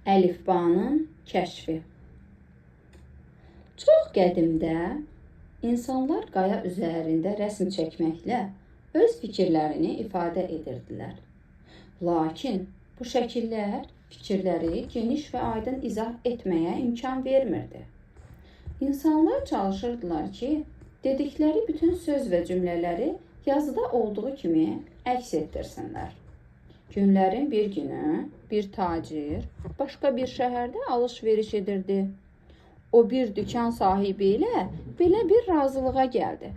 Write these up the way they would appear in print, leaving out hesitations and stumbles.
Əlifbanın kəşfi. Çox qədimdə insanlar qaya üzərində rəsm çəkməklə öz fikirlərini ifadə edirdilər. Lakin bu şəkillər fikirləri geniş və aydın izah etməyə imkan vermirdi. İnsanlar çalışırdılar ki, dedikləri bütün söz və cümlələri yazıda olduğu kimi əks etdirsinlər. Günlərin bir günü bir tacir başqa bir şəhərdə alış-veriş edirdi. O bir dükan sahibi ilə belə bir razılığa gəldi.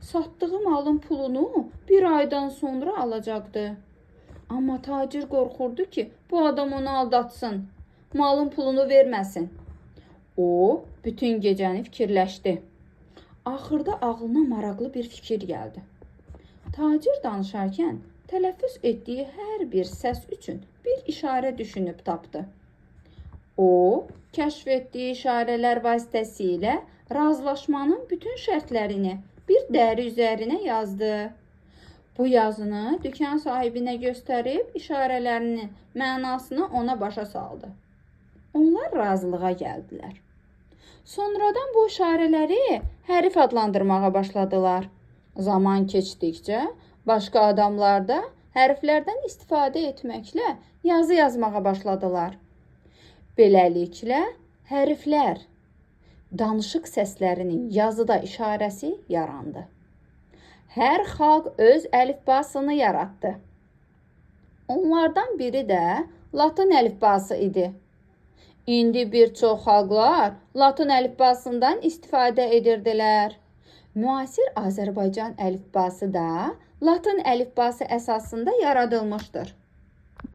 Satdığı malın pulunu bir aydan sonra alacaqdı. Amma tacir qorxurdu ki, bu adam onu aldatsın, malın pulunu verməsin. O, bütün gecəni fikirləşdi. Axırda ağlına maraqlı bir fikir gəldi. Tacir danışarkən tələffüz etdiyi hər bir səs üçün bir işarə düşünüb tapdı. O, kəşf etdiyi işarələr vasitəsilə razılaşmanın bütün şərtlərini bir dəri üzərinə yazdı. Bu yazını dükan sahibinə göstərib işarələrinin mənasını ona başa saldı. Onlar razılığa gəldilər. Sonradan bu işarələri hərf adlandırmağa başladılar. Zaman keçdikcə başqa adamlar da hərflərdən istifadə etməklə yazı yazmağa başladılar. Beləliklə, hərflər, danışıq səslərinin yazıda işarəsi yarandı. Hər xalq öz əlifbasını yaratdı. Onlardan biri də Latın əlifbası idi. İndi bir çox xalqlar Latın əlifbasından istifadə edirdilər. Müasir Azərbaycan əlifbası da Latın əlifbası əsasında yaradılmışdır.